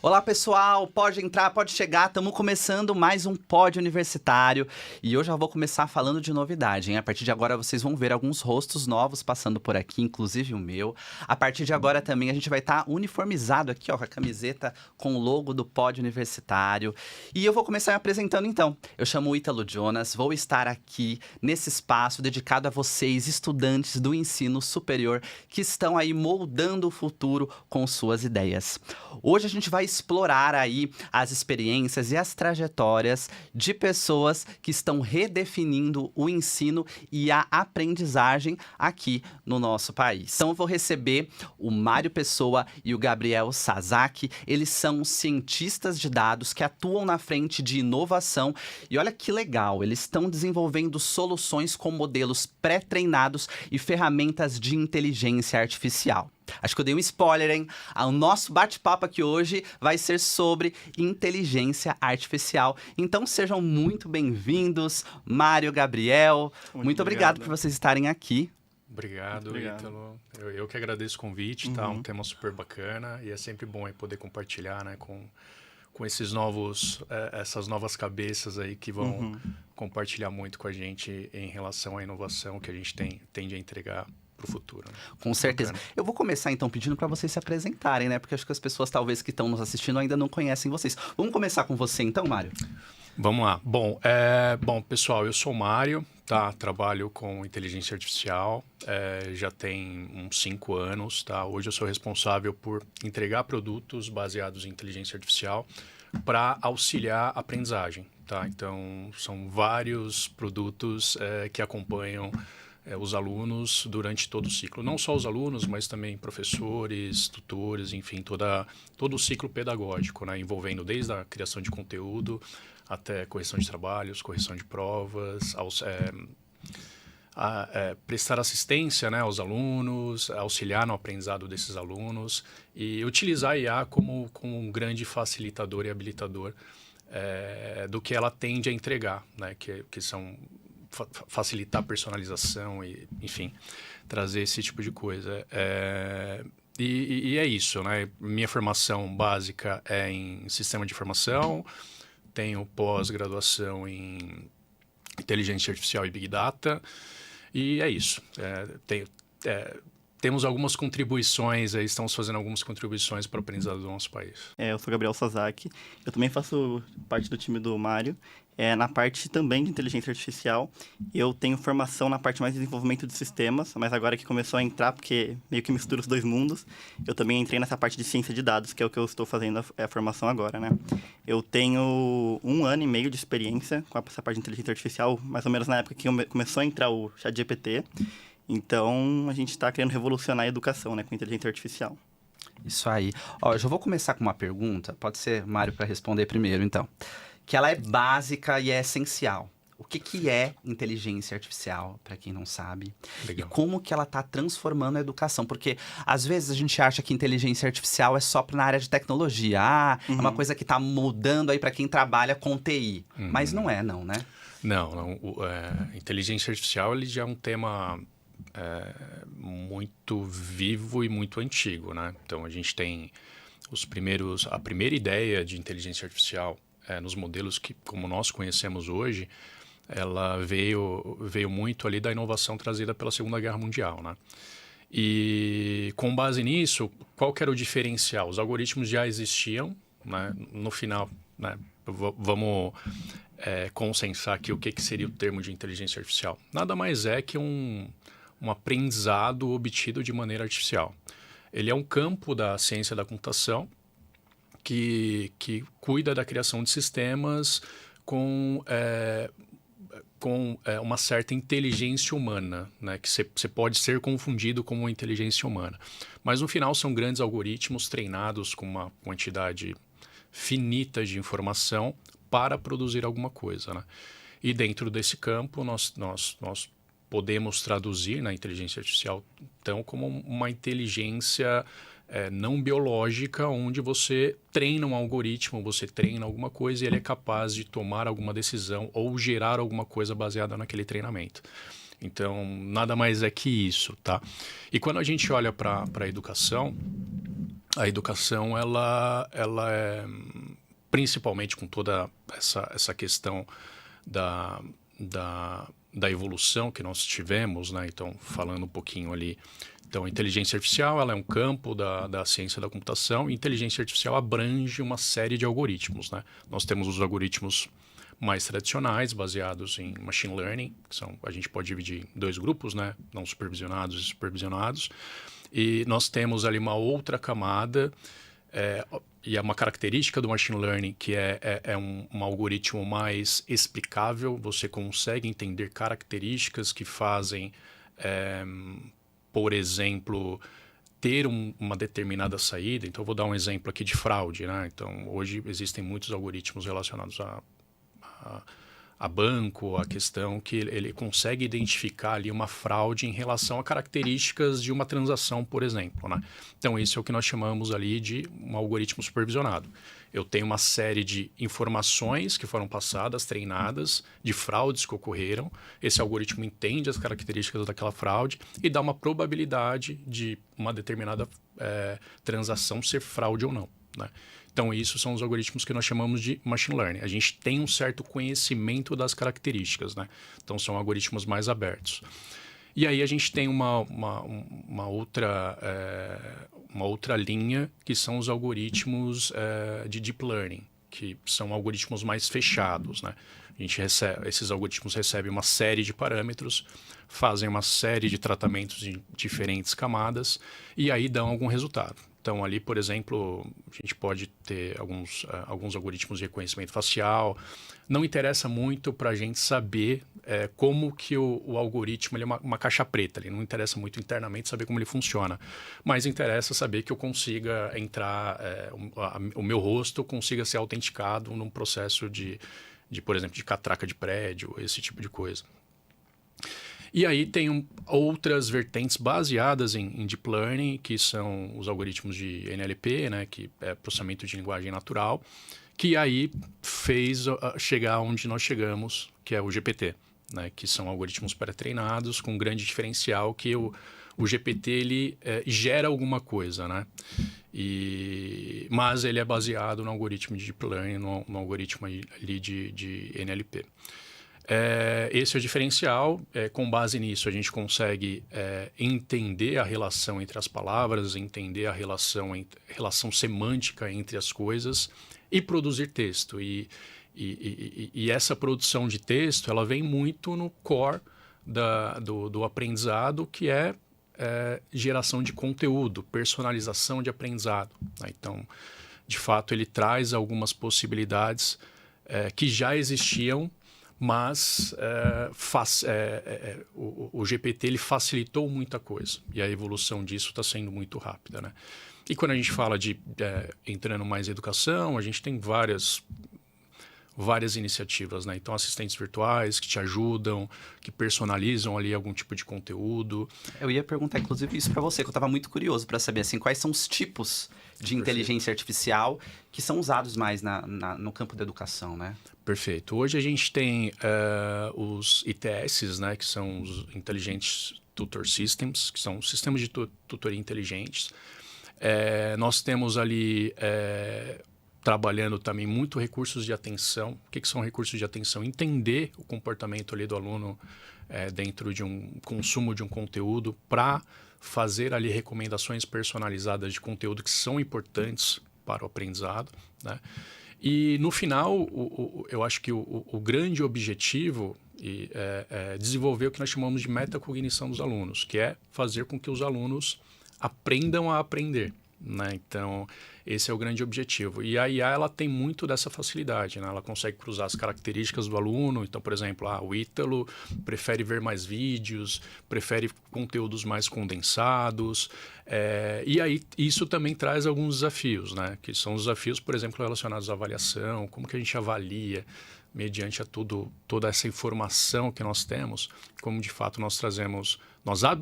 Olá, pessoal! Pode entrar, pode chegar. Estamos começando mais um Pod Universitário. E hoje eu vou começar falando de novidade, hein? A partir de agora vocês vão ver alguns rostos novos passando por aqui, inclusive o meu. A partir de agora também a gente vai estar uniformizado aqui, ó, com a camiseta com o logo do Pod Universitário. E eu vou começar me apresentando então. Eu chamo o Ítalo Jonas, vou estar aqui nesse espaço dedicado a vocês, estudantes do ensino superior, que estão aí moldando o futuro com suas ideias. Hoje a gente vai explorar aí as experiências e as trajetórias de pessoas que estão redefinindo o ensino e a aprendizagem aqui no nosso país. Então eu vou receber o Mário Pessoa e o Gabriel Sasaki. Eles são cientistas de dados que atuam na frente de inovação e olha que legal, eles estão desenvolvendo soluções com modelos pré-treinados e ferramentas de inteligência artificial. Acho que eu dei um spoiler, hein? O nosso bate-papo aqui hoje vai ser sobre inteligência artificial. Então sejam muito bem-vindos, Mário, Gabriel. Muito obrigado por vocês estarem aqui. Obrigado. Ítalo. Eu que agradeço o convite, tá? Um tema super bacana e é sempre bom aí poder compartilhar, né, com esses novos, essas novas cabeças aí que vão compartilhar muito com a gente em relação à inovação que a gente tende a entregar para o futuro. Né? Com certeza. Bacana. Eu vou começar então pedindo para vocês se apresentarem, né? Porque acho que as pessoas talvez que estão nos assistindo ainda não conhecem vocês. Vamos começar com você então, Mário? Vamos lá. Bom, pessoal, eu sou o Mário, tá? Trabalho com inteligência artificial, já tem uns 5 anos, tá? Hoje eu sou responsável por entregar produtos baseados em inteligência artificial para auxiliar a aprendizagem, tá? Então, são vários produtos que acompanham os alunos durante todo o ciclo. Não só os alunos, mas também professores, tutores, enfim, todo o ciclo pedagógico, né? Envolvendo desde a criação de conteúdo até correção de trabalhos, correção de provas, prestar assistência, né, aos alunos, auxiliar no aprendizado desses alunos e utilizar a IA como um grande facilitador e habilitador do que ela tende a entregar, né, que são facilitar a personalização e, enfim, trazer esse tipo de coisa. E é isso, né? Minha formação básica é em sistema de informação, tenho pós-graduação em inteligência artificial e Big Data, e é isso. Temos algumas contribuições, estamos fazendo algumas contribuições para o aprendizado do nosso país. Eu sou Gabriel Sasaki, eu também faço parte do time do Mário, na parte também de inteligência artificial. Eu tenho formação na parte mais de desenvolvimento de sistemas, mas agora que começou a entrar, porque meio que mistura os dois mundos, eu também entrei nessa parte de ciência de dados, que é o que eu estou fazendo a formação agora, né? Eu tenho 1 ano e meio de experiência com essa parte de inteligência artificial, mais ou menos na época que começou a entrar o ChatGPT. Então, a gente está querendo revolucionar a educação, né, com inteligência artificial. Isso aí. Ó, eu já vou começar com uma pergunta. Pode ser, Mário, para responder primeiro, então. Que ela é básica e é essencial. O que é inteligência artificial, para quem não sabe? Legal. E como que ela está transformando a educação? Porque, às vezes, a gente acha que inteligência artificial é só na área de tecnologia. É uma coisa que está mudando aí para quem trabalha com TI. Mas não é, não, né? Não. Inteligência artificial ele já é um tema muito vivo e muito antigo, né? Então, a gente tem a primeira ideia de inteligência artificial nos modelos que, como nós conhecemos hoje, ela veio muito ali da inovação trazida pela Segunda Guerra Mundial, né? E com base nisso, qual que era o diferencial? Os algoritmos já existiam, né? No final, né? Vamos consensar aqui o que seria o termo de inteligência artificial. Nada mais é que um aprendizado obtido de maneira artificial. Ele é um campo da ciência da computação que cuida da criação de sistemas com uma certa inteligência humana, né? Que você pode ser confundido com uma inteligência humana. Mas, no final, são grandes algoritmos treinados com uma quantidade finita de informação para produzir alguma coisa, né? E dentro desse campo, nós podemos traduzir na inteligência artificial, então, como uma inteligência não biológica, onde você treina um algoritmo, você treina alguma coisa e ele é capaz de tomar alguma decisão ou gerar alguma coisa baseada naquele treinamento. Então, nada mais é que isso, tá? E quando a gente olha para a educação, a educação, ela é, principalmente com toda essa questão da evolução que nós tivemos, né? Então, falando um pouquinho ali. Então, a inteligência artificial, ela é um campo da ciência da computação, e inteligência artificial abrange uma série de algoritmos, né? Nós temos os algoritmos mais tradicionais, baseados em machine learning, que a gente pode dividir em 2 grupos, né? Não supervisionados e supervisionados. E nós temos ali uma outra camada, e é uma característica do machine learning, que é um algoritmo mais explicável. Você consegue entender características que fazem, por exemplo, ter uma determinada saída. Então, eu vou dar um exemplo aqui de fraude, né? Então, hoje existem muitos algoritmos relacionados a banco, a questão que ele consegue identificar ali uma fraude em relação a características de uma transação, por exemplo, né? Então, isso é o que nós chamamos ali de um algoritmo supervisionado. Eu tenho uma série de informações que foram passadas, treinadas, de fraudes que ocorreram. Esse algoritmo entende as características daquela fraude e dá uma probabilidade de uma determinada transação ser fraude ou não, né? Então, isso são os algoritmos que nós chamamos de machine learning. A gente tem um certo conhecimento das características, né? Então, são algoritmos mais abertos. E aí a gente tem uma outra linha, que são os algoritmos de deep learning, que são algoritmos mais fechados, né? Esses algoritmos recebem uma série de parâmetros, fazem uma série de tratamentos em diferentes camadas e aí dão algum resultado. Então, ali, por exemplo, a gente pode ter alguns algoritmos de reconhecimento facial. Não interessa muito para a gente saber como que o algoritmo ele é uma caixa preta. Ele não interessa muito internamente saber como ele funciona. Mas interessa saber que eu consiga entrar, o meu rosto consiga ser autenticado num processo por exemplo, de catraca de prédio, esse tipo de coisa. E aí tem outras vertentes baseadas em Deep Learning, que são os algoritmos de NLP, né, que é processamento de linguagem natural, que aí fez chegar onde nós chegamos, que é o GPT, né, que são algoritmos pré-treinados com um grande diferencial que o GPT ele gera alguma coisa, né? Mas ele é baseado no algoritmo de Deep Learning, no algoritmo ali de NLP. Esse é o diferencial. Com base nisso, a gente consegue entender a relação entre as palavras, entender a relação semântica entre as coisas e produzir texto. E essa produção de texto ela vem muito no core do aprendizado, que é geração de conteúdo, personalização de aprendizado, né? Então, de fato, ele traz algumas possibilidades que já existiam, mas o GPT ele facilitou muita coisa e a evolução disso está sendo muito rápida, né? E quando a gente fala de entrando mais em educação, a gente tem várias iniciativas, né? Então, assistentes virtuais que te ajudam, que personalizam ali algum tipo de conteúdo. Eu ia perguntar, inclusive, isso para você, que eu estava muito curioso para saber, assim, quais são os tipos de inteligência artificial que são usados mais no campo da educação, né? Perfeito. Hoje a gente tem os ITS, né? Que são os Intelligent Tutor Systems, que são sistemas de tutoria inteligentes. Nós temos ali... trabalhando também muito recursos de atenção. O que são recursos de atenção? Entender o comportamento ali do aluno dentro de um consumo de um conteúdo para fazer ali recomendações personalizadas de conteúdo que são importantes para o aprendizado, né? E no final, eu acho que o grande objetivo é desenvolver o que nós chamamos de metacognição dos alunos, que é fazer com que os alunos aprendam a aprender, né? Então, esse é o grande objetivo. E a IA ela tem muito dessa facilidade, né? Ela consegue cruzar as características do aluno. Então, por exemplo, o Ítalo prefere ver mais vídeos, prefere conteúdos mais condensados. E aí isso também traz alguns desafios, né? Que são os desafios, por exemplo, relacionados à avaliação, como que a gente avalia mediante toda essa informação que nós temos, como de fato nós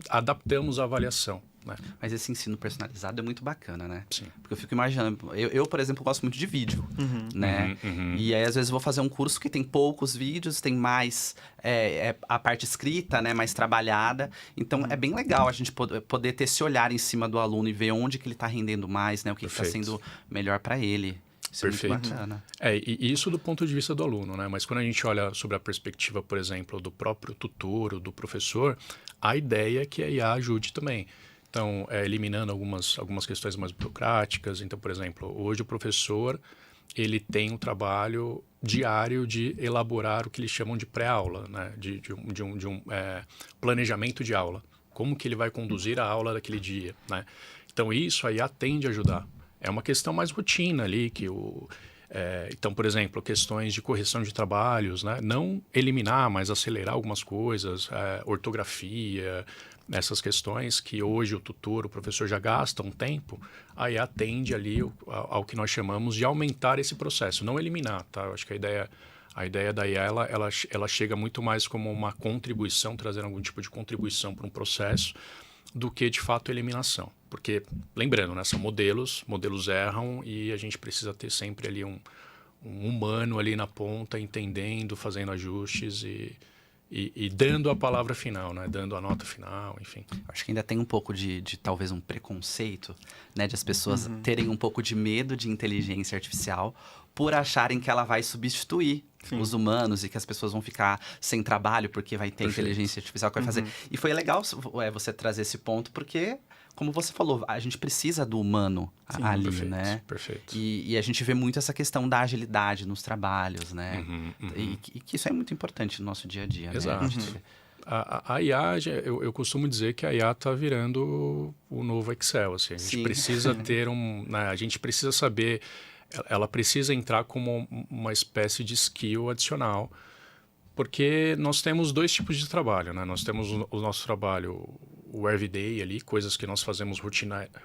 adaptamos a avaliação, né? Mas esse ensino personalizado é muito bacana, né? Sim. Porque eu fico imaginando, eu, por exemplo, gosto muito de vídeo, né? E aí, às vezes, eu vou fazer um curso que tem poucos vídeos, tem mais a parte escrita, né? Mais trabalhada. Então, é bem legal a gente poder ter esse olhar em cima do aluno e ver onde que ele está rendendo mais, né? O que está sendo melhor para ele. Isso é muito bacana. E isso do ponto de vista do aluno, né? Mas quando a gente olha sobre a perspectiva, por exemplo, do próprio tutor ou do professor, a ideia é que a IA ajude também. Então, eliminando algumas questões mais burocráticas. Então, por exemplo, hoje o professor ele tem um trabalho diário de elaborar o que eles chamam de pré-aula, né? de um planejamento de aula. Como que ele vai conduzir a aula daquele dia, né? Então, isso a IA tende a ajudar. É uma questão mais rotina ali, então, por exemplo, questões de correção de trabalhos, né? Não eliminar, mas acelerar algumas coisas, ortografia, essas questões que hoje o tutor, o professor já gasta um tempo, a IA tende ali ao que nós chamamos de aumentar esse processo, não eliminar, tá? Eu acho que a ideia da IA, ela chega muito mais como uma contribuição, trazendo algum tipo de contribuição para um processo, do que, de fato, eliminação. Porque, lembrando, né, são modelos erram e a gente precisa ter sempre ali um humano ali na ponta, entendendo, fazendo ajustes e dando a palavra final, né, dando a nota final, enfim. Acho que ainda tem um pouco de talvez um preconceito, né, de as pessoas terem um pouco de medo de inteligência artificial por acharem que ela vai substituir os humanos e que as pessoas vão ficar sem trabalho porque vai ter inteligência artificial que vai fazer. E foi legal você trazer esse ponto porque, como você falou, a gente precisa do humano ali, né? Perfeito. E a gente vê muito essa questão da agilidade nos trabalhos, né? E que isso é muito importante no nosso dia a dia, Exato. né? A IA, eu costumo dizer que a IA está virando o novo Excel. Assim. A gente precisa ter né, a gente precisa saber, ela precisa entrar como uma espécie de skill adicional, porque nós temos dois tipos de trabalho, né? Nós temos o nosso trabalho, o everyday ali, coisas que nós fazemos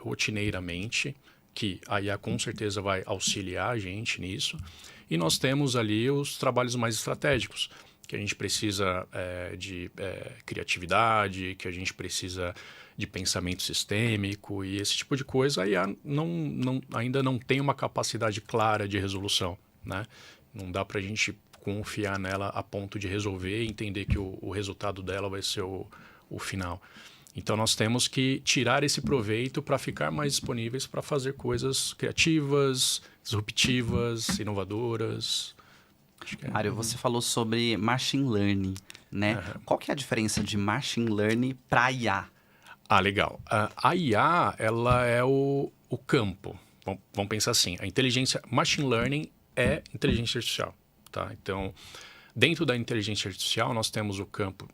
rotineiramente, que a IA com certeza vai auxiliar a gente nisso. E nós temos ali os trabalhos mais estratégicos, que a gente precisa de criatividade, que a gente precisa de pensamento sistêmico e esse tipo de coisa. A IA ainda não tem uma capacidade clara de resolução, né? Não dá para a gente confiar nela a ponto de resolver e entender que o resultado dela vai ser o final. Então, nós temos que tirar esse proveito para ficar mais disponíveis para fazer coisas criativas, disruptivas, inovadoras. Mário, você falou sobre machine learning, né? Qual que é a diferença de machine learning para IA? Legal. A IA, ela é o campo. Vamos pensar assim, a inteligência machine learning é inteligência artificial, tá? Então, dentro da inteligência artificial, nós temos o campo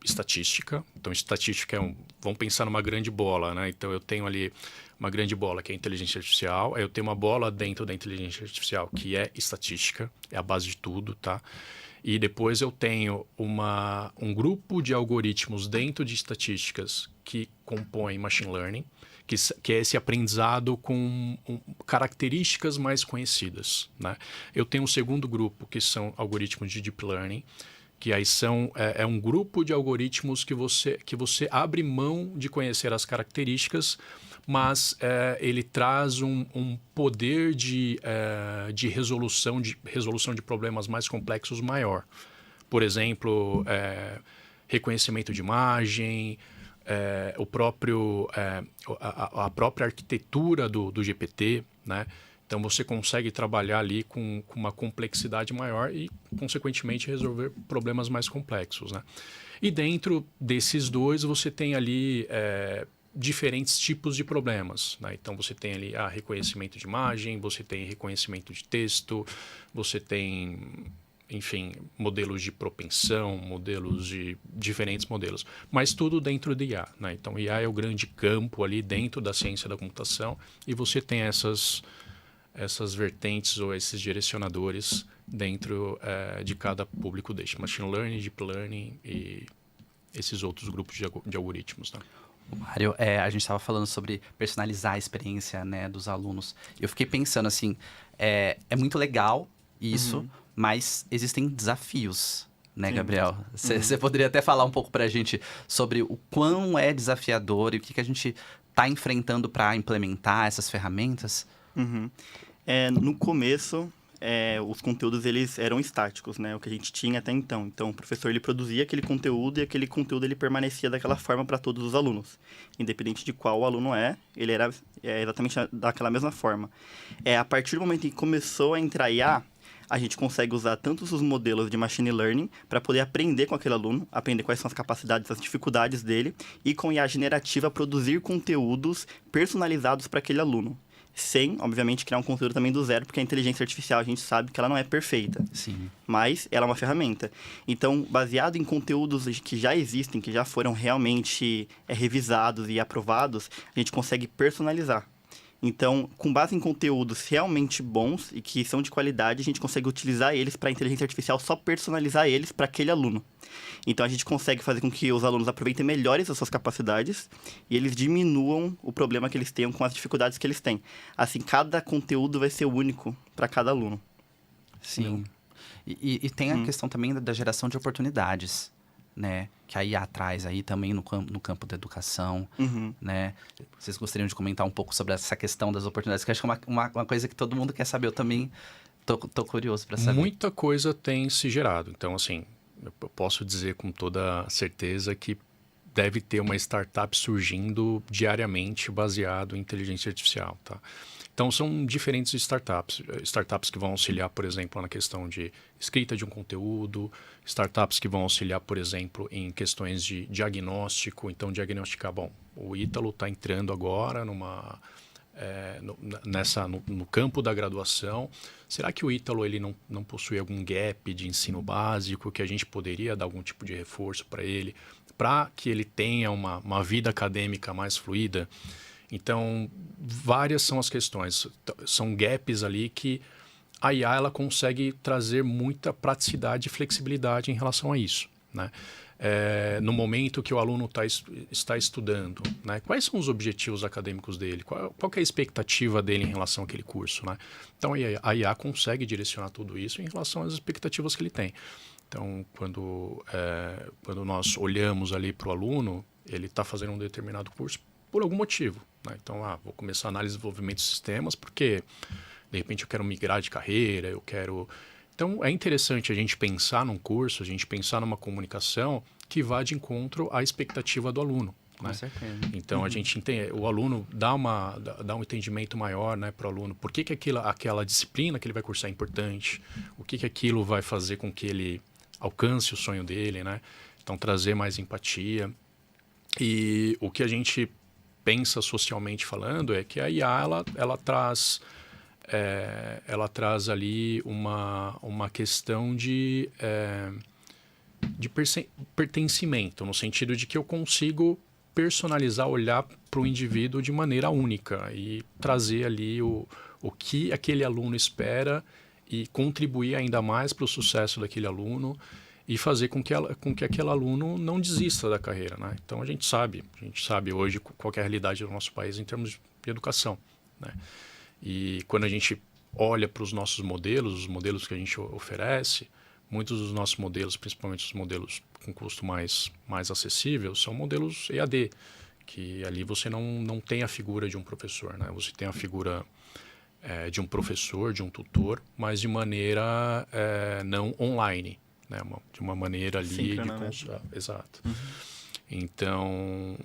estatística. Então, estatística vamos pensar numa grande bola, né? Então, eu tenho ali uma grande bola que é a inteligência artificial, aí eu tenho uma bola dentro da inteligência artificial que é estatística, é a base de tudo, tá? E depois eu tenho um grupo de algoritmos dentro de estatísticas que compõem machine learning, que é esse aprendizado com características mais conhecidas, né? Eu tenho um segundo grupo que são algoritmos de deep learning, que aí é um grupo de algoritmos que você abre mão de conhecer as características, mas ele traz um poder de resolução de problemas mais complexos maior. Por exemplo, reconhecimento de imagem, a própria arquitetura do GPT, né? Então, você consegue trabalhar ali com uma complexidade maior e, consequentemente, resolver problemas mais complexos, né? E dentro desses dois, você tem ali diferentes tipos de problemas, né? Então, você tem ali reconhecimento de imagem, você tem reconhecimento de texto, você tem, enfim, modelos de propensão, diferentes modelos, mas tudo dentro de IA, né? Então, IA é o grande campo ali dentro da ciência da computação e você tem essas vertentes ou esses direcionadores dentro de cada público deste. Machine Learning, Deep Learning e esses outros grupos de algoritmos, né? Mário, a gente estava falando sobre personalizar a experiência, né, dos alunos. Eu fiquei pensando assim, é muito legal isso, mas existem desafios, né, Sim. Gabriel? Você poderia até falar um pouco para a gente sobre o quão é desafiador e o que a gente está enfrentando para implementar essas ferramentas? Uhum. No começo, os conteúdos eles eram estáticos, né? O que a gente tinha até então. Então, o professor ele produzia aquele conteúdo e aquele conteúdo ele permanecia daquela forma para todos os alunos. Independente de qual aluno ele era exatamente daquela mesma forma. A partir do momento em que começou a entrar IA, a gente consegue usar tanto os modelos de machine learning para poder aprender com aquele aluno, aprender quais são as capacidades, as dificuldades dele, e com IA generativa produzir conteúdos personalizados para aquele aluno. Sem, obviamente, criar um conteúdo também do zero, porque a inteligência artificial a gente sabe que ela não é perfeita. Sim. Mas ela é uma ferramenta. Então, baseado em conteúdos que já existem, que já foram realmente revisados e aprovados, a gente consegue personalizar. Então, com base em conteúdos realmente bons e que são de qualidade, a gente consegue utilizar eles para a inteligência artificial, só personalizar eles para aquele aluno. Então, a gente consegue fazer com que os alunos aproveitem melhores as suas capacidades e eles diminuam o problema que eles tenham com as dificuldades que eles têm. Assim, cada conteúdo vai ser único para cada aluno. Sim. E tem a questão também da geração de oportunidades, né? Que a IA traz aí também no campo da educação, né? Vocês gostariam de comentar um pouco sobre essa questão das oportunidades? Que eu acho que é uma coisa que todo mundo quer saber. Eu também tô curioso para saber. Muita coisa tem se gerado. Então, assim, eu posso dizer com toda certeza que deve ter uma startup surgindo diariamente baseado em inteligência artificial, tá? Então, são diferentes startups que vão auxiliar, por exemplo, na questão de escrita de um conteúdo, startups que vão auxiliar, por exemplo, em questões de diagnóstico. Então, diagnosticar, bom, o Ítalo está entrando agora no campo da graduação. Será que o Ítalo ele não possui algum gap de ensino básico que a gente poderia dar algum tipo de reforço para ele, para que ele tenha uma vida acadêmica mais fluida? Então, várias são as questões. São gaps ali que a IA ela consegue trazer muita praticidade e flexibilidade em relação a isso, né? No momento que o aluno está estudando, né? Quais são os objetivos acadêmicos dele? Qual que é a expectativa dele em relação àquele curso, né? Então, a IA consegue direcionar tudo isso em relação às expectativas que ele tem. Então, quando nós olhamos ali para o aluno, ele está fazendo um determinado curso por algum motivo, né? Então, vou começar a análise de desenvolvimento de sistemas porque, de repente, eu quero migrar de carreira, Então, é interessante a gente pensar num curso, a gente pensar numa comunicação que vá de encontro à expectativa do aluno, né? Com certeza. Então, a gente entende, o aluno dá um entendimento maior, né, para o aluno. Por que aquela disciplina que ele vai cursar é importante? O que aquilo vai fazer com que ele alcance o sonho dele, né? Então, trazer mais empatia. E o que a gente pensa socialmente falando é que a IA, ela traz ali uma questão de pertencimento, no sentido de que eu consigo personalizar, olhar para o indivíduo de maneira única e trazer ali o que aquele aluno espera e contribuir ainda mais para o sucesso daquele aluno e fazer com que aquele aluno não desista da carreira, né? Então, a gente sabe hoje qual é a realidade do nosso país em termos de educação, né? E quando a gente olha para os nossos modelos, os modelos que a gente oferece, muitos dos nossos modelos, principalmente os modelos com custo mais acessível, são modelos EAD, que ali você não tem a figura de um professor, né? Você tem a figura de um professor, de um tutor, mas de maneira não online, né? De uma maneira ali síncrona, né? Exato. Então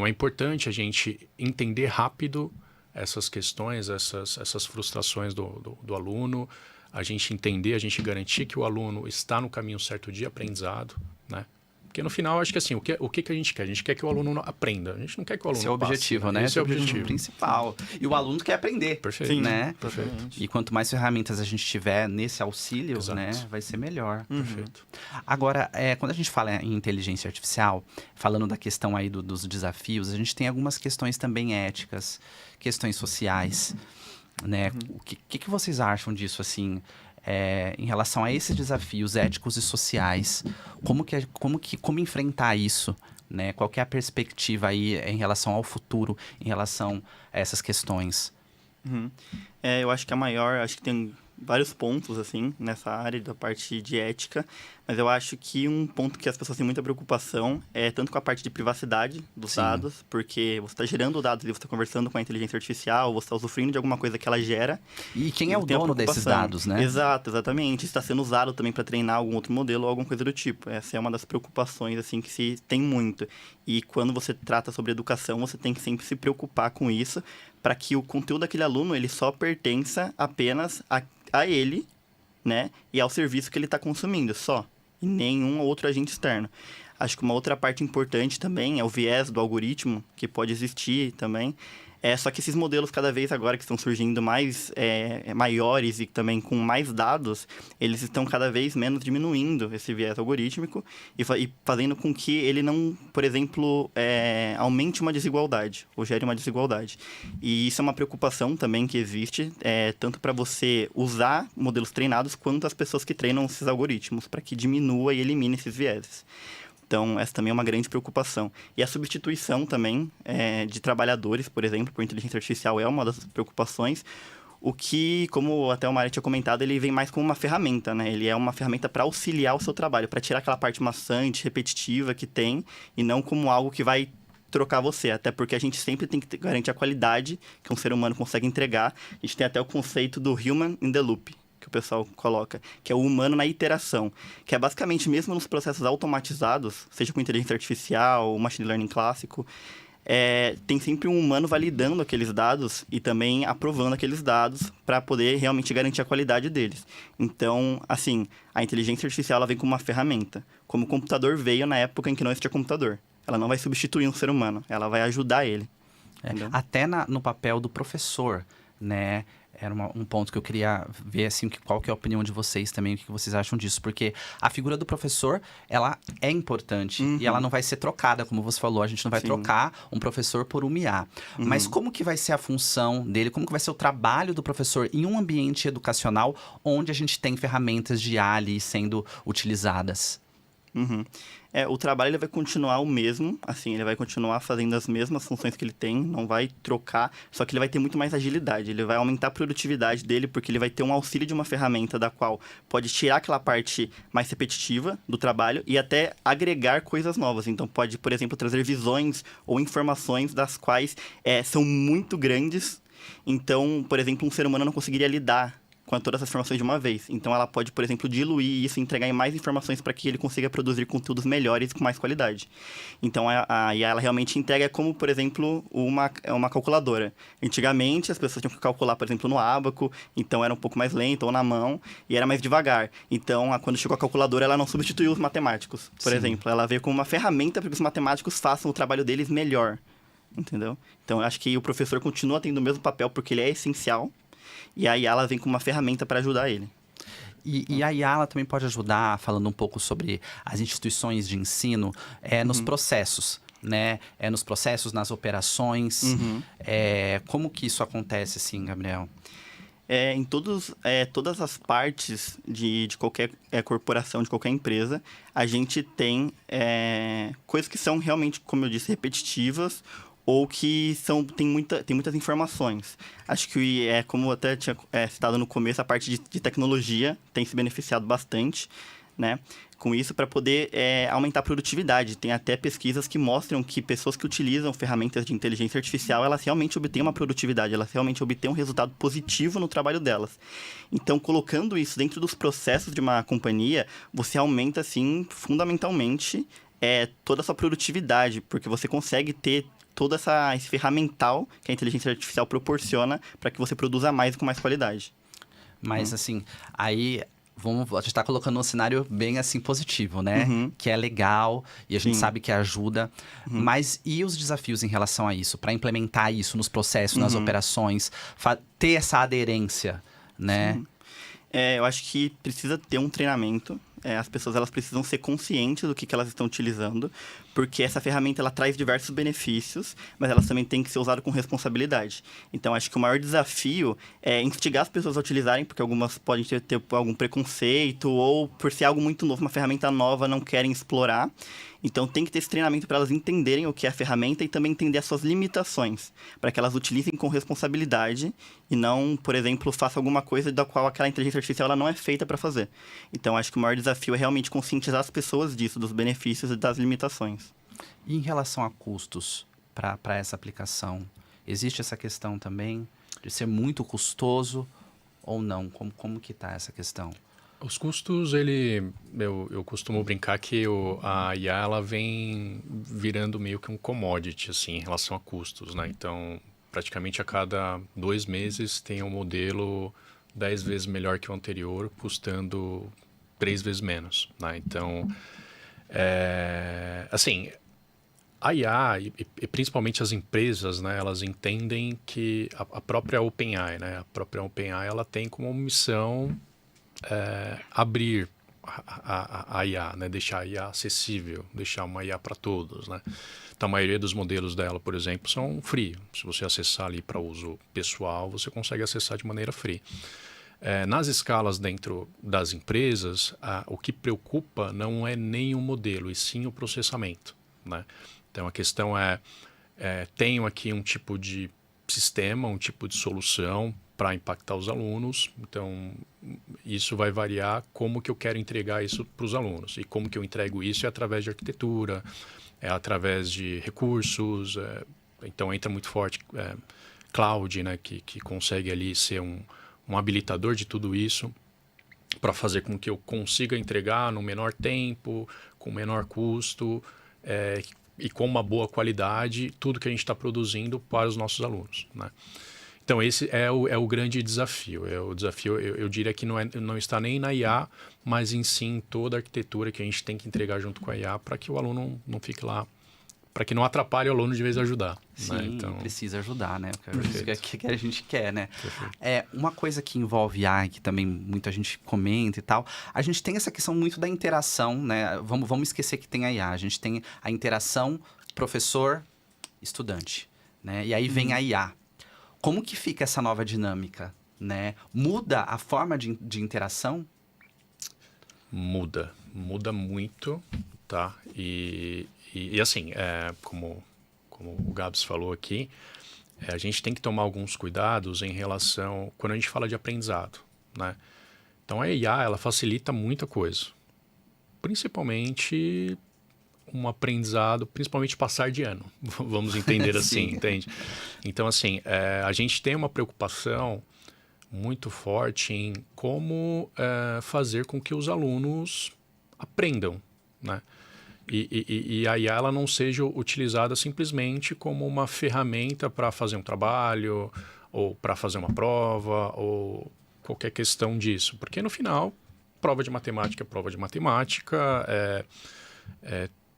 é importante a gente entender rápido essas questões, essas frustrações do aluno, a gente entender, a gente garantir que o aluno está no caminho certo de aprendizado, né? Porque no final, acho que assim, o que a gente quer? A gente quer que o aluno aprenda. A gente não quer que o aluno Esse é o objetivo, passe, né? Esse é o objetivo principal. E o aluno quer aprender. Perfeito. Sim, né? Perfeito. E quanto mais ferramentas a gente tiver nesse auxílio, Exato. né, vai ser melhor. Perfeito. Agora, quando a gente fala em inteligência artificial, falando da questão aí dos desafios, a gente tem algumas questões também éticas, questões sociais, né? O que vocês acham disso, assim, em relação a esses desafios éticos e sociais? Como enfrentar isso, né? Qual que é a perspectiva aí em relação ao futuro, em relação a essas questões? Eu acho que acho que tem vários pontos, assim, nessa área da parte de ética, Mas eu acho que um ponto que as pessoas têm muita preocupação é tanto com a parte de privacidade dos Sim. dados, porque você está gerando dados e você está conversando com a inteligência artificial, você está usufruindo de alguma coisa que ela gera. E quem é o tem a dono desses preocupação. dados, né? Exato, exatamente. Está sendo usado também para treinar algum outro modelo ou alguma coisa do tipo. Essa é uma das preocupações assim que se tem muito. E quando você trata sobre educação, você tem que sempre se preocupar com isso, para que o conteúdo daquele aluno ele só pertença apenas a ele, né? E ao serviço que ele está consumindo, só. E nenhum outro agente externo. Acho que uma outra parte importante também é o viés do algoritmo, que pode existir também. Só que esses modelos, cada vez agora que estão surgindo mais maiores e também com mais dados, eles estão cada vez menos diminuindo esse viés algorítmico e fazendo com que ele não, por exemplo, aumente uma desigualdade ou gere uma desigualdade. E isso é uma preocupação também que existe, tanto para você usar modelos treinados, quanto as pessoas que treinam esses algoritmos, para que diminua e elimine esses vieses. Então, essa também é uma grande preocupação. E a substituição também de trabalhadores, por exemplo, por inteligência artificial é uma das preocupações. O que, como até o Mário tinha comentado, ele vem mais como uma ferramenta, né? Ele é uma ferramenta para auxiliar o seu trabalho, para tirar aquela parte maçante, repetitiva que tem, e não como algo que vai trocar você. Até porque a gente sempre tem que garantir a qualidade que um ser humano consegue entregar. A gente tem até o conceito do human in the loop, que o pessoal coloca, que é o humano na iteração, que é basicamente, mesmo nos processos automatizados, seja com inteligência artificial, machine learning clássico, tem sempre um humano validando aqueles dados e também aprovando aqueles dados para poder realmente garantir a qualidade deles. Então, assim, a inteligência artificial ela vem como uma ferramenta, como o computador veio na época em que não existia computador. Ela não vai substituir um ser humano, ela vai ajudar ele. Até no papel do professor, né? Era um ponto que eu queria ver, assim, qual que é a opinião de vocês também, o que vocês acham disso. Porque a figura do professor, ela é importante e ela não vai ser trocada, como você falou. A gente não vai trocar um professor por um IA. Mas como que vai ser a função dele? Como que vai ser o trabalho do professor em um ambiente educacional onde a gente tem ferramentas de IA ali sendo utilizadas? O trabalho ele vai continuar o mesmo, assim, ele vai continuar fazendo as mesmas funções que ele tem, não vai trocar, só que ele vai ter muito mais agilidade, ele vai aumentar a produtividade dele, porque ele vai ter um auxílio de uma ferramenta da qual pode tirar aquela parte mais repetitiva do trabalho e até agregar coisas novas. Então, pode, por exemplo, trazer visões ou informações das quais são muito grandes. Então, por exemplo, um ser humano não conseguiria lidar com todas as informações de uma vez. Então, ela pode, por exemplo, diluir isso, entregar em mais informações para que ele consiga produzir conteúdos melhores e com mais qualidade. Então, a IA, ela realmente entrega como, por exemplo, uma calculadora. Antigamente, as pessoas tinham que calcular, por exemplo, no ábaco, então era um pouco mais lento, ou na mão, e era mais devagar. Então, quando chegou a calculadora, ela não substituiu os matemáticos, por exemplo. Ela veio como uma ferramenta para que os matemáticos façam o trabalho deles melhor. Entendeu? Então, eu acho que o professor continua tendo o mesmo papel, porque ele é essencial. E a IA ela vem como uma ferramenta para ajudar ele. E a IA ela também pode ajudar, falando um pouco sobre as instituições de ensino, nos processos, né? Nos processos, nas operações. Como que isso acontece, assim, Gabriel? Em todas as partes de qualquer corporação, de qualquer empresa, a gente tem coisas que são realmente, como eu disse, repetitivas ou que tem muitas informações. Acho que, como eu até tinha citado no começo, a parte de tecnologia tem se beneficiado bastante, né, com isso, para poder aumentar a produtividade. Tem até pesquisas que mostram que pessoas que utilizam ferramentas de inteligência artificial, elas realmente obtêm uma produtividade, elas realmente obtêm um resultado positivo no trabalho delas. Então, colocando isso dentro dos processos de uma companhia, você aumenta, assim, fundamentalmente, toda a sua produtividade, porque você consegue ter todo esse ferramental que a inteligência artificial proporciona para que você produza mais e com mais qualidade. Mas, assim, aí a gente está colocando um cenário bem, assim, positivo, né? Que é legal e a gente sabe que ajuda. Mas e os desafios em relação a isso? Para implementar isso nos processos, nas operações, ter essa aderência, né? Eu acho que precisa ter um treinamento. As pessoas elas precisam ser conscientes do que elas estão utilizando, porque essa ferramenta ela traz diversos benefícios, mas ela também tem que ser usada com responsabilidade. Então, acho que o maior desafio é instigar as pessoas a utilizarem, porque algumas podem ter algum preconceito ou, por ser algo muito novo, uma ferramenta nova, não querem explorar. Então, tem que ter esse treinamento para elas entenderem o que é a ferramenta e também entender as suas limitações, para que elas utilizem com responsabilidade e não, por exemplo, façam alguma coisa da qual aquela inteligência artificial ela não é feita para fazer. Então, acho que o maior desafio é realmente conscientizar as pessoas disso, dos benefícios e das limitações. E em relação a custos para essa aplicação, existe essa questão também de ser muito custoso ou não? Como que está essa questão? Os custos, eu costumo brincar que a IA ela vem virando meio que um commodity, assim, em relação a custos, né? Então, praticamente a cada 2 meses tem um modelo 10 vezes melhor que o anterior, custando 3 vezes menos, né? Então, assim, a IA e principalmente as empresas, né? Elas entendem que a própria OpenAI, né? A própria OpenAI, ela tem como missão abrir a IA, né? Deixar a IA acessível, deixar uma IA para todos, né? Então, a maioria dos modelos dela, por exemplo, são free. Se você acessar ali para uso pessoal, você consegue acessar de maneira free. Nas escalas dentro das empresas, o que preocupa não é nem o modelo, e sim o processamento, né? Então, a questão tenho aqui um tipo de sistema, um tipo de solução para impactar os alunos. Então, isso vai variar como que eu quero entregar isso para os alunos. E como que eu entrego isso é através de arquitetura, é através de recursos. Então, entra muito forte cloud, né, que consegue ali ser um habilitador de tudo isso para fazer com que eu consiga entregar no menor tempo, com menor custo e com uma boa qualidade tudo que a gente está produzindo para os nossos alunos, né? Então, esse é o grande desafio. O desafio, eu diria que não está nem na IA, mas em sim toda a arquitetura que a gente tem que entregar junto com a IA para que o aluno não fique lá, para que não atrapalhe o aluno de vez de ajudar. Sim, né? Então, precisa ajudar, né? Perfeito. Isso que a gente quer, né? Perfeito. Uma coisa que envolve IA, que também muita gente comenta e tal, a gente tem essa questão muito da interação, né? Vamos esquecer que tem a IA. A gente tem a interação professor-estudante, né? E aí vem a IA. Como que fica essa nova dinâmica, né? Muda a forma de interação? Muda muito, tá? E assim, como o Gabs falou aqui, a gente tem que tomar alguns cuidados em relação, quando a gente fala de aprendizado, né? Então, a IA, ela facilita muita coisa. Principalmente um aprendizado, principalmente passar de ano, vamos entender assim, entende? Então, assim, a gente tem uma preocupação muito forte em como fazer com que os alunos aprendam, né? E a IA ela não seja utilizada simplesmente como uma ferramenta para fazer um trabalho, ou para fazer uma prova, ou qualquer questão disso. Porque, no final, prova de matemática é prova de matemática,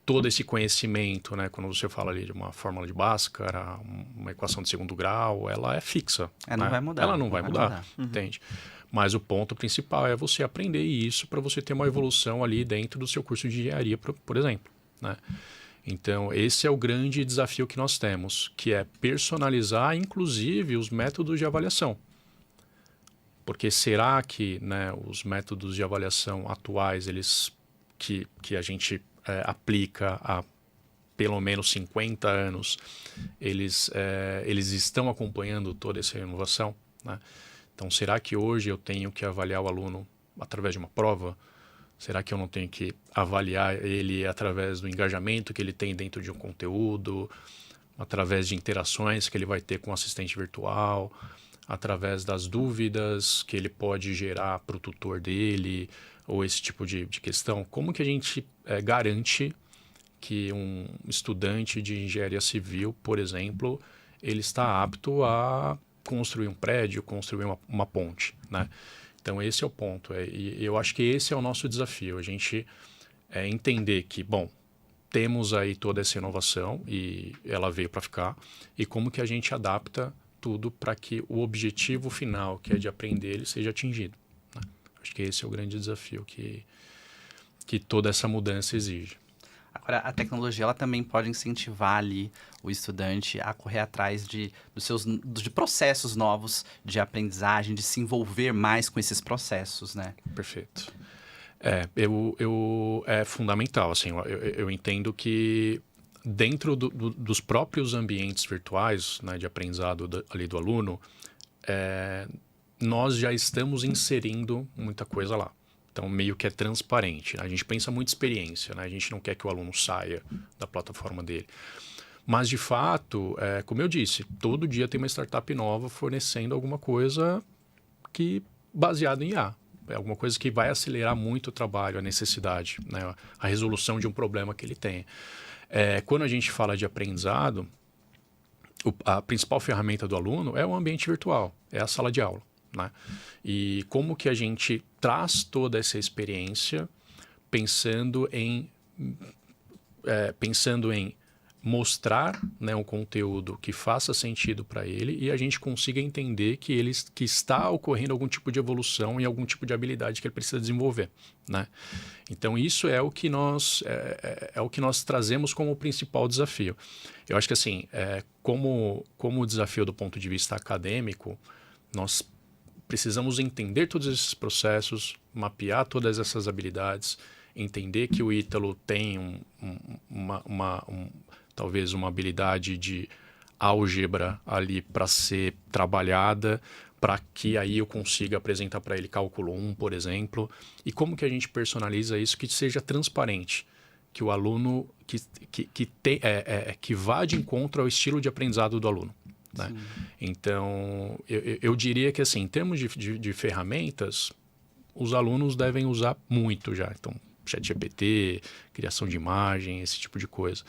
todo esse conhecimento, né, quando você fala ali de uma fórmula de Bhaskara, uma equação de segundo grau, ela é fixa. Não vai mudar. Ela não vai mudar, entende? Mas o ponto principal é você aprender isso para você ter uma evolução ali dentro do seu curso de engenharia, por exemplo, né? Então, esse é o grande desafio que nós temos, que é personalizar, inclusive, os métodos de avaliação. Porque será que, né, os métodos de avaliação atuais, que a gente aplica há pelo menos 50 anos, eles estão acompanhando toda essa inovação, né? Então, será que hoje eu tenho que avaliar o aluno através de uma prova? Será que eu não tenho que avaliar ele através do engajamento que ele tem dentro de um conteúdo, através de interações que ele vai ter com o assistente virtual, através das dúvidas que ele pode gerar para o tutor dele, ou esse tipo de questão? Como que a gente garante que um estudante de engenharia civil, por exemplo, ele está apto a construir um prédio, construir uma ponte, né? Então, esse é o ponto. E eu acho que esse é o nosso desafio. A gente entender que, bom, temos aí toda essa inovação e ela veio para ficar. E como que a gente adapta tudo para que o objetivo final, que é de aprender, ele seja atingido, né? Acho que esse é o grande desafio que toda essa mudança exige. Agora, a tecnologia ela também pode incentivar ali o estudante a correr atrás de processos novos de aprendizagem, de se envolver mais com esses processos, né? Perfeito. É fundamental, assim, eu entendo que dentro dos próprios ambientes virtuais, né, de aprendizado ali do aluno, nós já estamos inserindo muita coisa lá. Então, meio que é transparente. A gente pensa muito em experiência, né? A gente não quer que o aluno saia da plataforma dele. Mas, de fato, como eu disse, todo dia tem uma startup nova fornecendo alguma coisa baseada em IA. É alguma coisa que vai acelerar muito o trabalho, a necessidade, né? A resolução de um problema que ele tem. Quando a gente fala de aprendizado, a principal ferramenta do aluno é o ambiente virtual, é a sala de aula, né? E como que a gente traz toda essa experiência pensando em mostrar, né, um conteúdo que faça sentido para ele e a gente consiga entender que está ocorrendo algum tipo de evolução e algum tipo de habilidade que ele precisa desenvolver, né? Então isso é o que nós trazemos como principal desafio. Eu acho que assim, como o desafio do ponto de vista acadêmico, nós precisamos entender todos esses processos, mapear todas essas habilidades, entender que o Ítalo tem talvez uma habilidade de álgebra ali para ser trabalhada, para que aí eu consiga apresentar para ele cálculo 1, por exemplo. E como que a gente personaliza isso que seja transparente, que o aluno que vá de encontro ao estilo de aprendizado do aluno, né? Então, eu diria que assim, em termos de ferramentas, os alunos devem usar muito já. Então, ChatGPT, criação de imagem, esse tipo de coisa.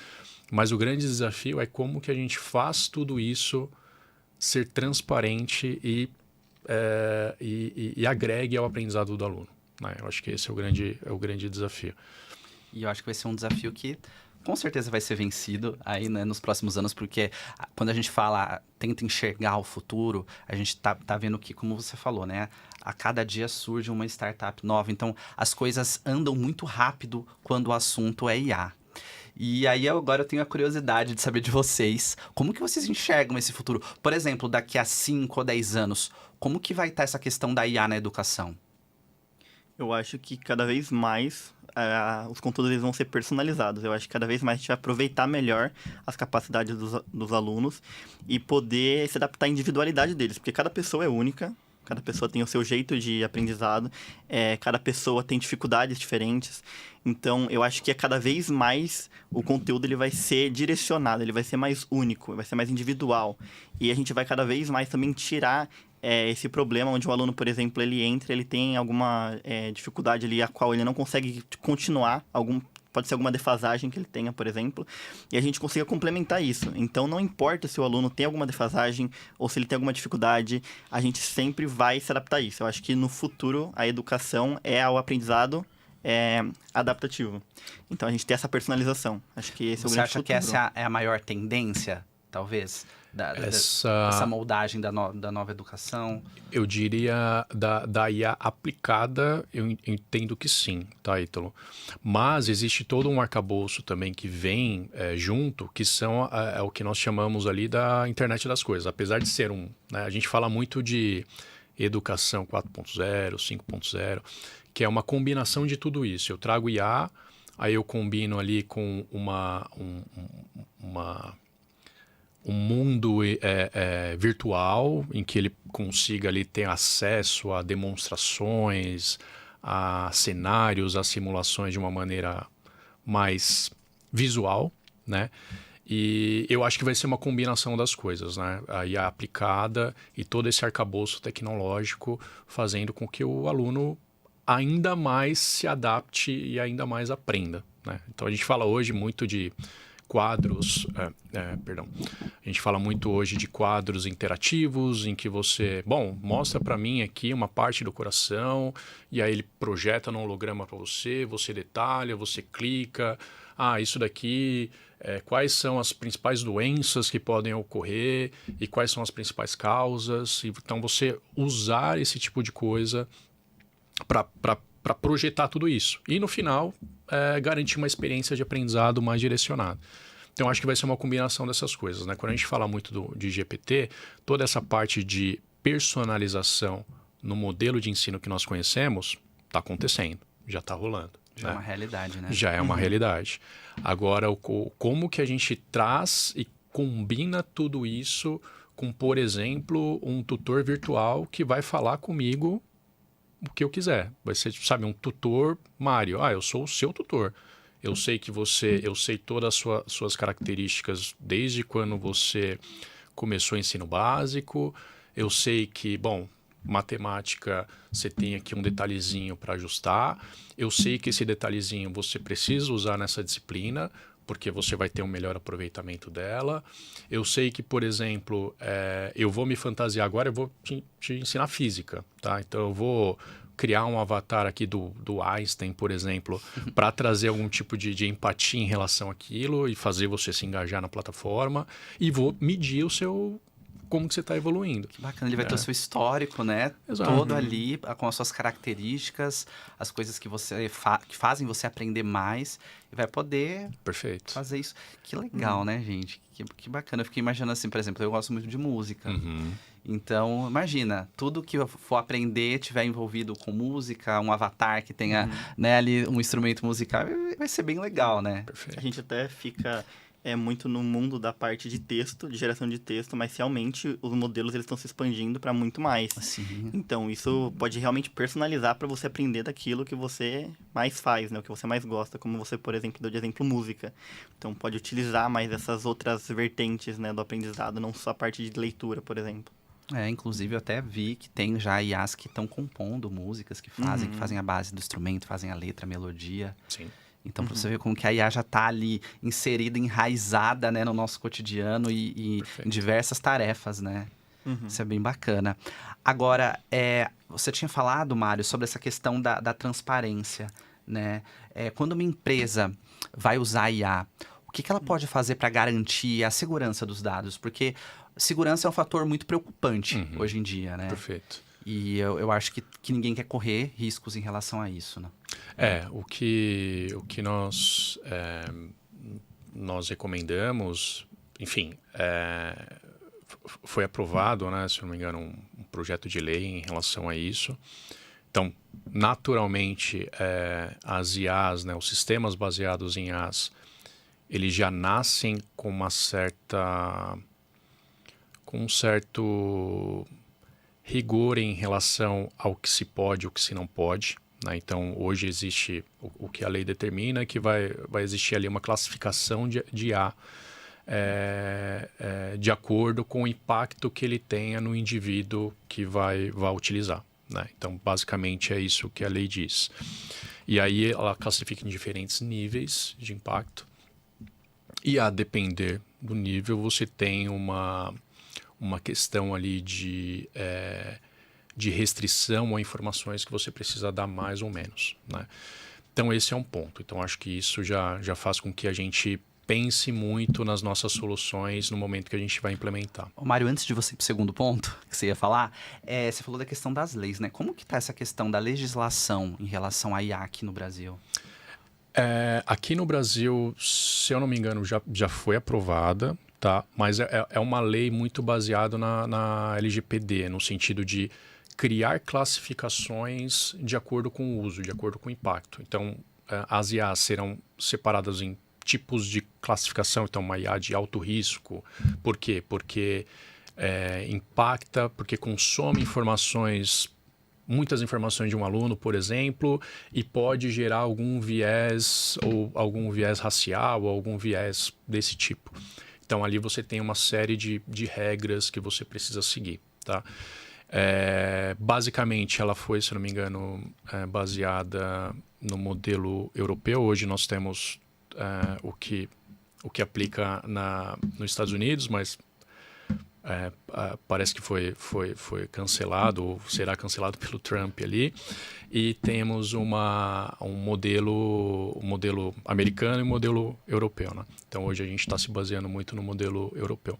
Mas o grande desafio é como que a gente faz tudo isso ser transparente e agregue ao aprendizado do aluno, né? Eu acho que esse é o grande desafio. E eu acho que vai ser um desafio que com certeza vai ser vencido aí, né, nos próximos anos, porque quando a gente fala, tenta enxergar o futuro, a gente tá vendo que, como você falou, né, a cada dia surge uma startup nova, então as coisas andam muito rápido quando o assunto é IA. E aí agora eu tenho a curiosidade de saber de vocês, como que vocês enxergam esse futuro? Por exemplo, daqui a 5 ou 10 anos, como que vai estar essa questão da IA na educação? Eu acho que cada vez mais os conteúdos eles vão ser personalizados. Eu acho que cada vez mais a gente vai aproveitar melhor as capacidades dos alunos e poder se adaptar à individualidade deles, porque cada pessoa é única, cada pessoa tem o seu jeito de aprendizado, cada pessoa tem dificuldades diferentes. Então, eu acho que cada vez mais o conteúdo ele vai ser direcionado, ele vai ser mais único, vai ser mais individual. E a gente vai cada vez mais também tirar esse problema onde o aluno, por exemplo, ele tem alguma dificuldade ali a qual ele não consegue continuar, pode ser alguma defasagem que ele tenha, por exemplo, e a gente consiga complementar isso. Então, não importa se o aluno tem alguma defasagem ou se ele tem alguma dificuldade, a gente sempre vai se adaptar a isso. Eu acho que no futuro a educação é o aprendizado adaptativo. Então, a gente tem essa personalização. Acho que esse é o grande futuro. Você acha que essa é a maior tendência, talvez, dessa moldagem da nova educação? Eu diria da IA aplicada, eu entendo que sim, tá, Ítalo? Mas existe todo um arcabouço também que vem junto, que são o que nós chamamos ali da internet das coisas. Apesar de ser né, a gente fala muito de educação 4.0, 5.0, que é uma combinação de tudo isso. Eu trago IA, aí eu combino ali com um mundo virtual em que ele consiga ali ter acesso a demonstrações, a cenários, a simulações de uma maneira mais visual, né? E eu acho que vai ser uma combinação das coisas, né? A IA aplicada e todo esse arcabouço tecnológico fazendo com que o aluno ainda mais se adapte e ainda mais aprenda, né? Então a gente fala hoje muito de quadros, a gente fala muito hoje de quadros interativos em que você, mostra para mim aqui uma parte do coração e aí ele projeta num holograma para você, você detalha, você clica, isso daqui, quais são as principais doenças que podem ocorrer e quais são as principais causas. Então você usar esse tipo de coisa para projetar tudo isso. E no final, garantir uma experiência de aprendizado mais direcionada. Então, acho que vai ser uma combinação dessas coisas, né? Quando a gente fala muito de GPT, toda essa parte de personalização no modelo de ensino que nós conhecemos está acontecendo, já está rolando. Já é uma realidade, né? Já é uma realidade. Agora, como que a gente traz e combina tudo isso com, por exemplo, um tutor virtual que vai falar comigo o que eu quiser. Vai ser, sabe, um tutor Mário. Eu sou o seu tutor. Eu sei que eu sei todas as suas características desde quando você começou o ensino básico. Eu sei que, bom, matemática, você tem aqui um detalhezinho para ajustar. Eu sei que esse detalhezinho você precisa usar nessa disciplina, porque você vai ter um melhor aproveitamento dela. Eu sei que, por exemplo, eu vou me fantasiar agora, eu vou te ensinar física, tá? Então, eu vou criar um avatar aqui do Einstein, por exemplo, para trazer algum tipo de empatia em relação àquilo e fazer você se engajar na plataforma, e vou medir como que você está evoluindo. Que bacana, ele vai ter o seu histórico, né? Exato. Todo ali, com as suas características, as coisas que que fazem você aprender mais, e vai poder Perfeito. fazer isso. Que legal, né, gente? Que bacana. Eu fiquei imaginando assim, por exemplo, eu gosto muito de música. Então, imagina, tudo que eu for aprender tiver envolvido com música, um avatar que tenha né, ali um instrumento musical, vai ser bem legal, né? Perfeito. A gente até fica muito no mundo da parte de texto, de geração de texto, mas realmente os modelos eles estão se expandindo para muito mais. Sim. Então, isso pode realmente personalizar para você aprender daquilo que você mais faz, né? O que você mais gosta, como você, por exemplo, deu de exemplo música. Então, pode utilizar mais essas outras vertentes, né, do aprendizado, não só a parte de leitura, por exemplo. Inclusive eu até vi que tem já IAs que estão compondo músicas, que fazem a base do instrumento, fazem a letra, a melodia. Sim. Então, para você ver como que a IA já está ali inserida, enraizada, né, no nosso cotidiano e em diversas tarefas, né? Isso é bem bacana. Agora, você tinha falado, Mário, sobre essa questão da transparência, né? Quando uma empresa vai usar a IA, o que ela pode fazer para garantir a segurança dos dados? Porque segurança é um fator muito preocupante hoje em dia, né? Perfeito. E eu acho que ninguém quer correr riscos em relação a isso, né? O que nós recomendamos, enfim, foi aprovado, né, se não me engano, um projeto de lei em relação a isso. Então, naturalmente, as IAs, né, os sistemas baseados em IAs, eles já nascem com um certo rigor em relação ao que se pode e o que se não pode. Né? Então, hoje existe o que a lei determina, que vai existir ali uma classificação de IA de acordo com o impacto que ele tenha no indivíduo que vai utilizar. Né? Então, basicamente, é isso que a lei diz. E aí, ela classifica em diferentes níveis de impacto. E a depender do nível, você tem uma questão ali de restrição a informações que você precisa dar mais ou menos, né? Então, esse é um ponto. Então, acho que isso já faz com que a gente pense muito nas nossas soluções no momento que a gente vai implementar. Mário, antes de você ir para o segundo ponto que você ia falar, você falou da questão das leis, né? Como que está essa questão da legislação em relação à IA aqui no Brasil? Aqui no Brasil, se eu não me engano, já foi aprovada, tá? Mas é uma lei muito baseada na LGPD, no sentido de criar classificações de acordo com o uso, de acordo com o impacto. Então, as IAs serão separadas em tipos de classificação. Então, uma IA de alto risco. Por quê? Porque impacta, porque consome muitas informações de um aluno, por exemplo, e pode gerar algum viés racial ou algum viés desse tipo. Então, ali você tem uma série de regras que você precisa seguir, tá? Basicamente, ela foi, se não me engano, baseada no modelo europeu. Hoje nós temos o que aplica nos Estados Unidos, mas parece que foi cancelado ou será cancelado pelo Trump ali. E temos um modelo americano e um modelo europeu, né? Então, hoje a gente está se baseando muito no modelo europeu.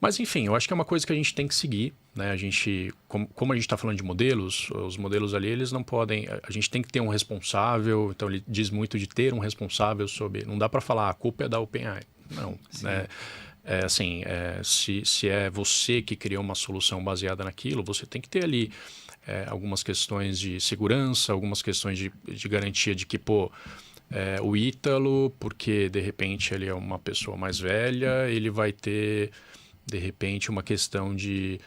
Mas, enfim, eu acho que é uma coisa que a gente tem que seguir, né? A gente, como a gente está falando de modelos, os modelos ali, eles não podem... A gente tem que ter um responsável, então ele diz muito de ter um responsável sobre... Não dá para falar, a culpa é da OpenAI. Não, né? Se é você que criou uma solução baseada naquilo, você tem que ter ali algumas questões de segurança, algumas questões de garantia de que, o Ítalo, porque de repente ele é uma pessoa mais velha, ele vai ter, de repente, uma questão de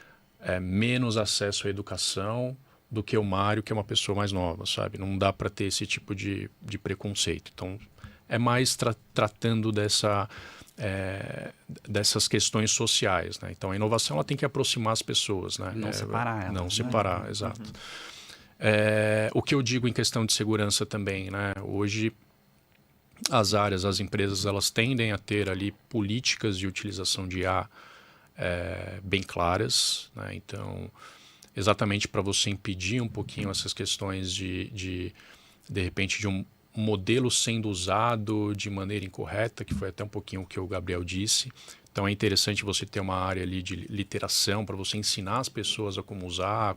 menos acesso à educação do que o Mário, que é uma pessoa mais nova, sabe? Não dá para ter esse tipo de preconceito. Então, é mais tratando dessas questões sociais, né? Então, a inovação ela tem que aproximar as pessoas, né? Não separar elas. Não separar, exato. O que eu digo em questão de segurança também, né? Hoje, as empresas, elas tendem a ter ali políticas de utilização de IA bem claras, né? Então, exatamente para você impedir um pouquinho essas questões de repente, de um modelo sendo usado de maneira incorreta, que foi até um pouquinho o que o Gabriel disse. Então, é interessante você ter uma área ali de literação para você ensinar as pessoas a como usar,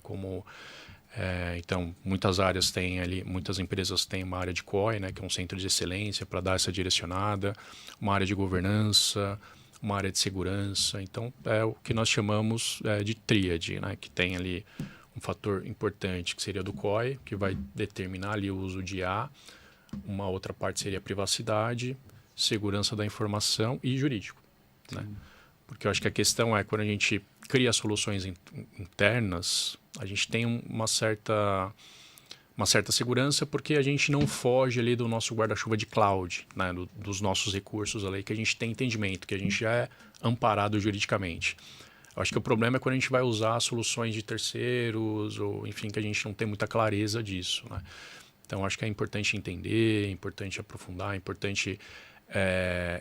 então, muitas áreas têm ali, muitas empresas têm uma área de COE, né, que é um centro de excelência para dar essa direcionada, uma área de governança, uma área de segurança. Então, é o que nós chamamos de tríade, né, que tem ali um fator importante, que seria do COE, que vai determinar ali o uso de IA. Uma outra parte seria privacidade, segurança da informação e jurídico, né? Porque eu acho que a questão é, quando a gente cria soluções internas, a gente tem uma certa segurança, porque a gente não foge ali do nosso guarda-chuva de cloud, né? Dos nossos recursos ali, que a gente tem entendimento, que a gente já é amparado juridicamente. Eu acho que o problema é quando a gente vai usar soluções de terceiros, ou enfim, que a gente não tem muita clareza disso, né? Então, acho que é importante entender, é importante aprofundar, é importante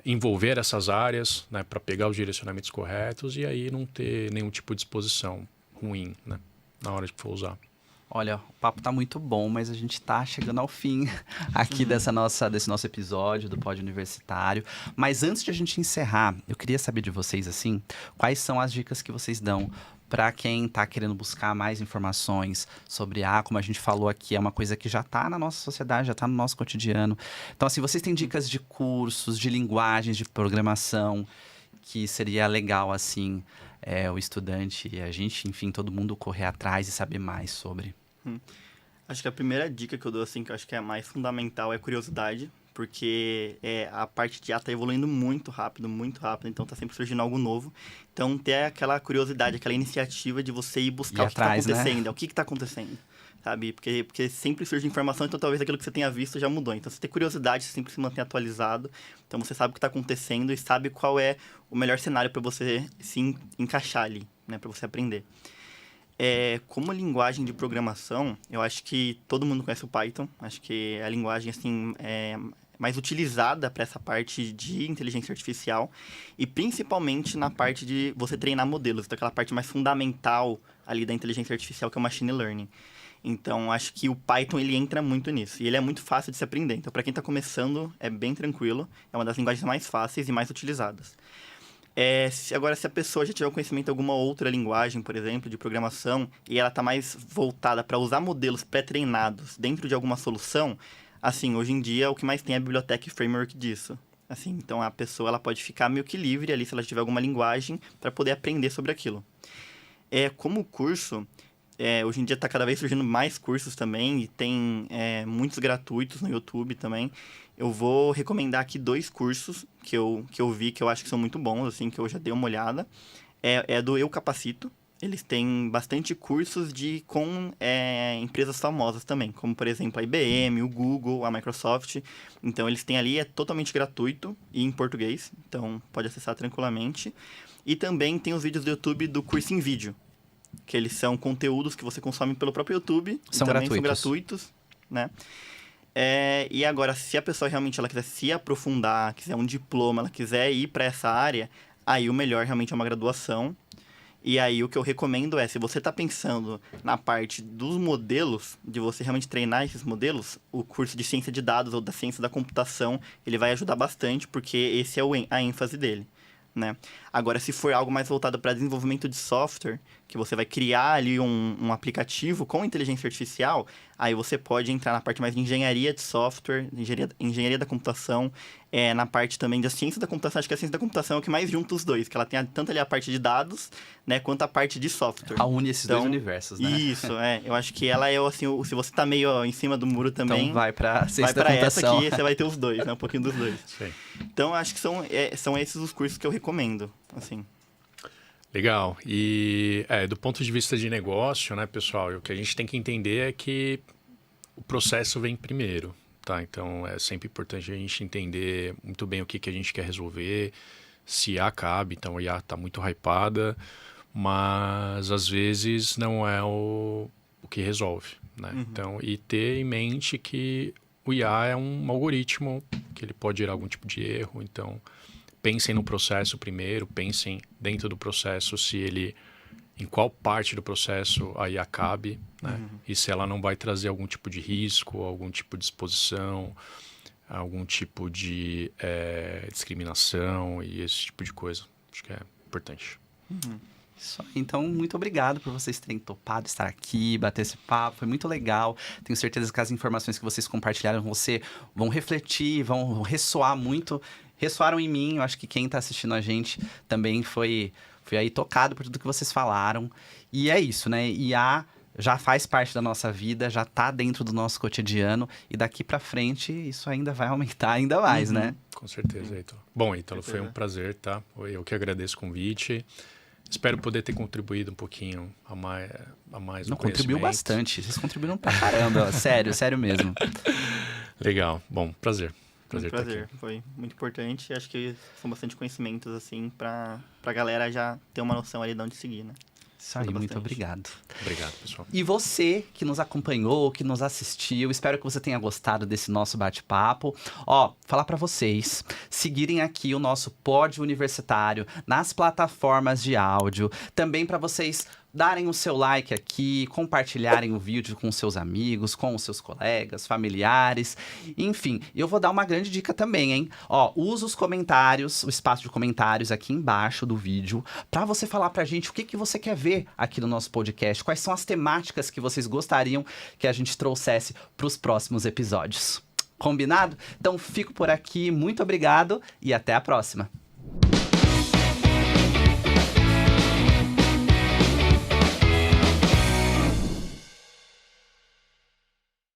envolver essas áreas, né, para pegar os direcionamentos corretos e aí não ter nenhum tipo de exposição ruim, né, na hora de for usar. Olha, o papo tá muito bom, mas a gente tá chegando ao fim aqui desse nosso episódio do Pod Universitário. Mas antes de a gente encerrar, eu queria saber de vocês, assim, quais são as dicas que vocês dão para quem está querendo buscar mais informações sobre como a gente falou aqui, é uma coisa que já está na nossa sociedade, já está no nosso cotidiano. Então, assim, vocês têm dicas de cursos, de linguagens, de programação, que seria legal, assim, o estudante e a gente, enfim, todo mundo correr atrás e saber mais sobre? Acho que a primeira dica que eu dou, assim, que eu acho que é a mais fundamental, é curiosidade. Porque a parte de IA está evoluindo muito rápido, então está sempre surgindo algo novo. Então, ter aquela curiosidade, aquela iniciativa de você ir buscar o que está acontecendo, né? O que está acontecendo, sabe? Porque sempre surge informação, então talvez aquilo que você tenha visto já mudou. Então, você tem curiosidade, você sempre se mantém atualizado, então você sabe o que está acontecendo e sabe qual é o melhor cenário para você se encaixar ali, né? Para você aprender. Como linguagem de programação, eu acho que todo mundo conhece o Python. Acho que a linguagem, assim, mais utilizada para essa parte de inteligência artificial e principalmente na parte de você treinar modelos, então aquela parte mais fundamental ali da inteligência artificial, que é o machine learning. Então, acho que o Python, ele entra muito nisso e ele é muito fácil de se aprender. Então, para quem está começando, é bem tranquilo, é uma das linguagens mais fáceis e mais utilizadas. Agora, se a pessoa já tiver conhecimento de alguma outra linguagem, por exemplo, de programação, e ela está mais voltada para usar modelos pré-treinados dentro de alguma solução, assim, hoje em dia, o que mais tem é a biblioteca e framework disso. Assim, então, a pessoa ela pode ficar meio que livre ali, se ela tiver alguma linguagem, para poder aprender sobre aquilo. Como curso, hoje em dia está cada vez surgindo mais cursos também, e tem muitos gratuitos no YouTube também. Eu vou recomendar aqui 2 cursos que eu vi, que eu acho que são muito bons, assim, que eu já dei uma olhada. Do Eu Capacito. Eles têm bastante cursos com empresas famosas também, como, por exemplo, a IBM, o Google, a Microsoft. Então, eles têm ali, totalmente gratuito e em português, então pode acessar tranquilamente. E também tem os vídeos do YouTube do Curso em Vídeo, que eles são conteúdos que você consome pelo próprio YouTube. São gratuitos, né? E agora, se a pessoa realmente ela quiser se aprofundar, quiser um diploma, ela quiser ir para essa área, aí o melhor realmente é uma graduação. E aí o que eu recomendo se você está pensando na parte dos modelos, de você realmente treinar esses modelos, o curso de ciência de dados ou da ciência da computação, ele vai ajudar bastante, porque esse é a ênfase dele, né? Agora, se for algo mais voltado para desenvolvimento de software, que você vai criar ali um aplicativo com inteligência artificial, aí você pode entrar na parte mais de engenharia de software, engenharia da computação, na parte também da ciência da computação. Acho que a ciência da computação é o que mais junta os dois, que ela tem tanto ali a parte de dados, né, quanto a parte de software. Une esses dois universos, né? Isso, eu acho que ela é, assim, se você tá meio em cima do muro também... Então vai pra ciência da vai pra computação. essa aqui, você vai ter os dois, né? Um pouquinho dos dois. Sim. Então, acho que são esses os cursos que eu recomendo, assim. Legal. E do ponto de vista de negócio, né, pessoal, o que a gente tem que entender é que o processo vem primeiro, tá? Então, é sempre importante a gente entender muito bem o que a gente quer resolver, se IA cabe. Então, a IA está muito hypada, mas às vezes não é o que resolve, né? Uhum. Então, e ter em mente que o IA é um algoritmo, que ele pode gerar algum tipo de erro. Então, pensem no processo primeiro, pensem dentro do processo em qual parte do processo a IA cabe, né? Uhum. E se ela não vai trazer algum tipo de risco, algum tipo de exposição, algum tipo de discriminação e esse tipo de coisa. Acho que é importante. Uhum. Isso aí. Então, muito obrigado por vocês terem topado estar aqui, bater esse papo, foi muito legal. Tenho certeza que as informações que vocês compartilharam vão refletir, vão ressoar muito, ressoaram em mim. Eu acho que quem está assistindo a gente também foi aí tocado por tudo que vocês falaram. E é isso, né? IA já faz parte da nossa vida, já está dentro do nosso cotidiano, e daqui para frente isso ainda vai aumentar ainda mais, né? Com certeza, Ítalo. Bom, Ítalo, foi um prazer, tá? Eu que agradeço o convite. Espero poder ter contribuído um pouquinho a mais Não, contribuiu bastante. Vocês contribuíram pra caramba. sério mesmo. Legal. Bom, prazer. Prazer. Foi muito importante. Acho que são bastante conhecimentos, assim, pra galera já ter uma noção ali de onde seguir, né? Isso aí, muito obrigado. Obrigado, pessoal. E você que nos acompanhou, que nos assistiu, espero que você tenha gostado desse nosso bate-papo. Falar pra vocês seguirem aqui o nosso Pod Universitário nas plataformas de áudio. Também pra vocês darem o seu like aqui, compartilharem o vídeo com seus amigos, com os seus colegas, familiares. Enfim, eu vou dar uma grande dica também, hein? Usa os comentários, o espaço de comentários aqui embaixo do vídeo, pra você falar pra gente o que você quer ver aqui no nosso podcast, quais são as temáticas que vocês gostariam que a gente trouxesse pros próximos episódios. Combinado? Então fico por aqui, muito obrigado e até a próxima.